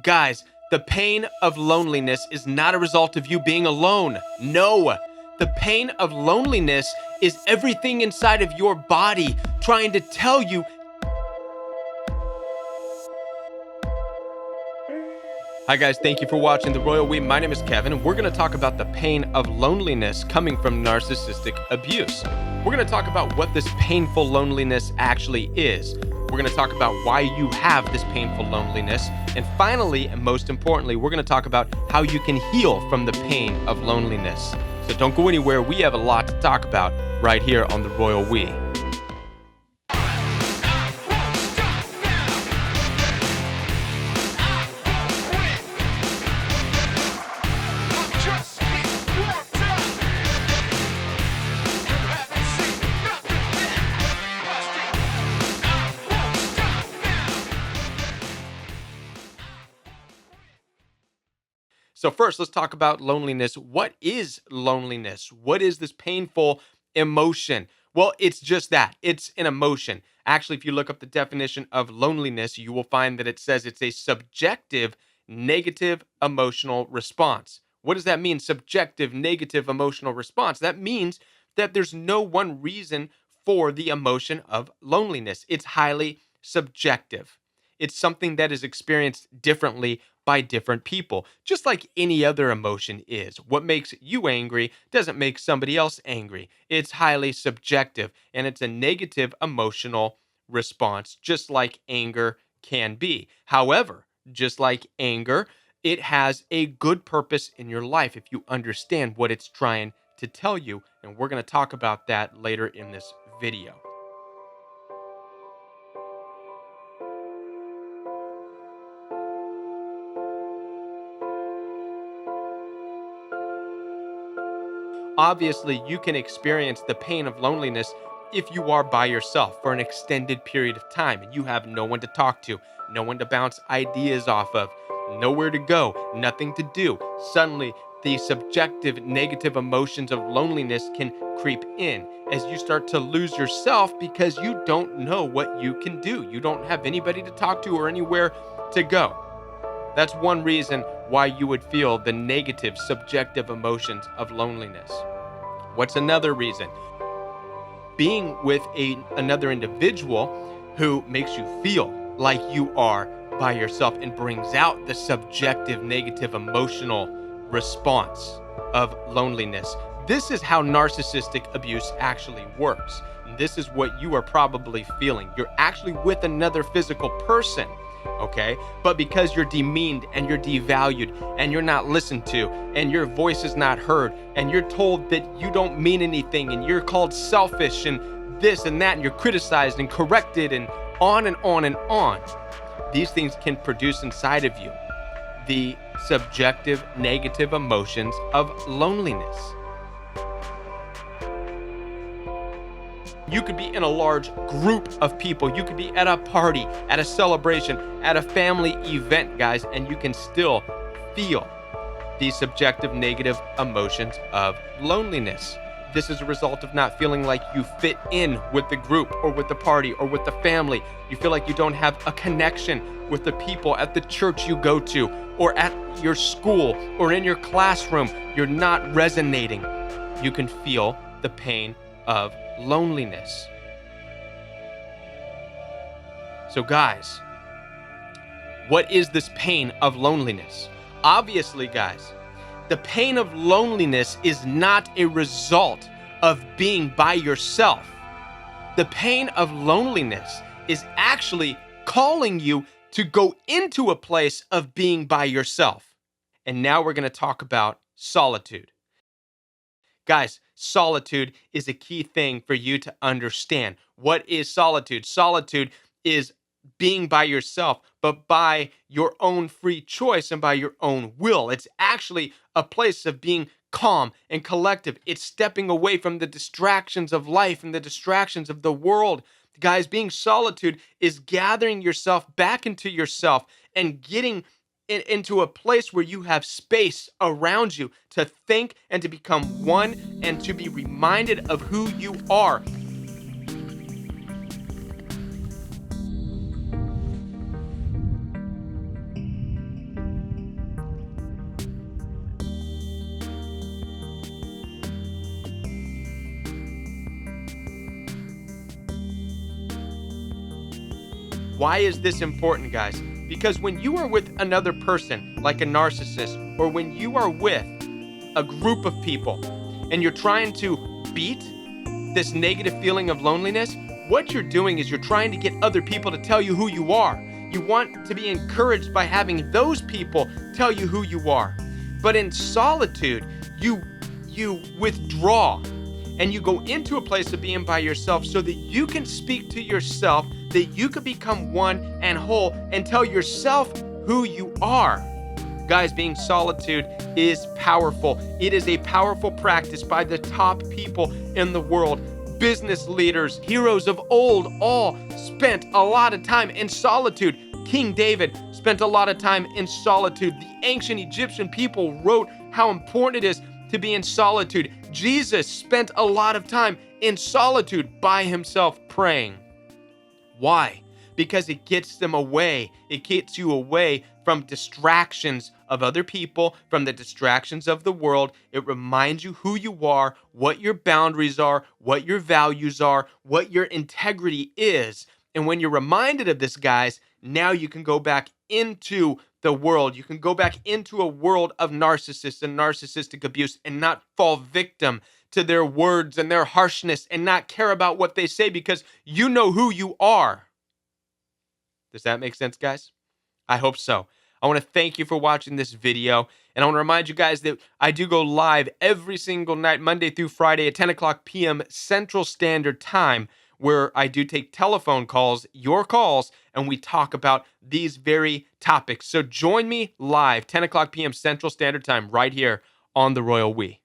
Guys, the pain of loneliness is not a result of you being alone. No. The pain of loneliness is everything inside of your body trying to tell you. Hi guys, thank you for watching The Royal We. My name is Kevin, and we're going to talk about the pain of loneliness coming from narcissistic abuse. We're going to talk about what this painful loneliness actually is. We're going to talk about why you have this painful loneliness. And finally, and most importantly, we're going to talk about how you can heal from the pain of loneliness. So don't go anywhere. We have a lot to talk about right here on The Royal We. So first, let's talk about loneliness. What is loneliness? What is this painful emotion? Well, it's just that. It's an emotion. Actually, if you look up the definition of loneliness, you will find that it says it's a subjective, negative emotional response. What does that mean? Subjective, negative emotional response. That means that there's no one reason for the emotion of loneliness. It's highly subjective. It's something that is experienced differently by different people, just like any other emotion is. What makes you angry doesn't make somebody else angry. It's highly subjective, and it's a negative emotional response, just like anger can be. However, just like anger, it has a good purpose in your life if you understand what it's trying to tell you, and we're going to talk about that later in this video. Obviously, you can experience the pain of loneliness if you are by yourself for an extended period of time and you have no one to talk to, no one to bounce ideas off of, nowhere to go, nothing to do. Suddenly, the subjective negative emotions of loneliness can creep in as you start to lose yourself because you don't know what you can do. You don't have anybody to talk to or anywhere to go. That's one reason why you would feel the negative subjective emotions of loneliness. What's another reason? Being with another individual who makes you feel like you are by yourself and brings out the subjective negative emotional response of loneliness. This is how narcissistic abuse actually works. This is what you are probably feeling. You're actually with another physical person, okay? But because you're demeaned and you're devalued and you're not listened to and your voice is not heard and you're told that you don't mean anything and you're called selfish and this and that and you're criticized and corrected and on and on and on. These things can produce inside of you the subjective negative emotions of loneliness. You could be in a large group of people. You could be at a party, at a celebration, at a family event, guys, and you can still feel these subjective negative emotions of loneliness. This is a result of not feeling like you fit in with the group or with the party or with the family. You feel like you don't have a connection with the people at the church you go to or at your school or in your classroom. You're not resonating. You can feel the pain of loneliness. So guys, what is this pain of loneliness? Obviously, guys, the pain of loneliness is not a result of being by yourself. The pain of loneliness is actually calling you to go into a place of being by yourself. And now we're going to talk about solitude. Guys, solitude is a key thing for you to understand. What is solitude? Solitude is being by yourself, but by your own free choice and by your own will. It's actually a place of being calm and collective. It's stepping away from the distractions of life and the distractions of the world. Guys, being solitude is gathering yourself back into yourself and getting into a place where you have space around you to think and to become one and to be reminded of who you are. Why is this important, guys? Because when you are with another person, like a narcissist, or when you are with a group of people and you're trying to beat this negative feeling of loneliness, what you're doing is you're trying to get other people to tell you who you are. You want to be encouraged by having those people tell you who you are. But in solitude, you withdraw and you go into a place of being by yourself so that you can speak to yourself, that you can become one and whole and tell yourself who you are. Guys, being solitude is powerful. It is a powerful practice by the top people in the world. Business leaders, heroes of old, all spent a lot of time in solitude. King David spent a lot of time in solitude. The ancient Egyptian people wrote how important it is to be in solitude. Jesus spent a lot of time in solitude by himself praying. Why? Because it gets them away. It gets you away from distractions of other people, from the distractions of the world. It reminds you who you are, what your boundaries are, what your values are, what your integrity is. And when you're reminded of this, guys, now you can go back into the world. You can go back into a world of narcissists and narcissistic abuse and not fall victim to their words and their harshness and not care about what they say because you know who you are. Does that make sense, guys? I hope so. I want to thank you for watching this video. And I want to remind you guys that I do go live every single night, Monday through Friday at 10 o'clock p.m. Central Standard Time, where I do take telephone calls, your calls, and we talk about these very topics. So join me live, 10 o'clock p.m. Central Standard Time, right here on The Royal We.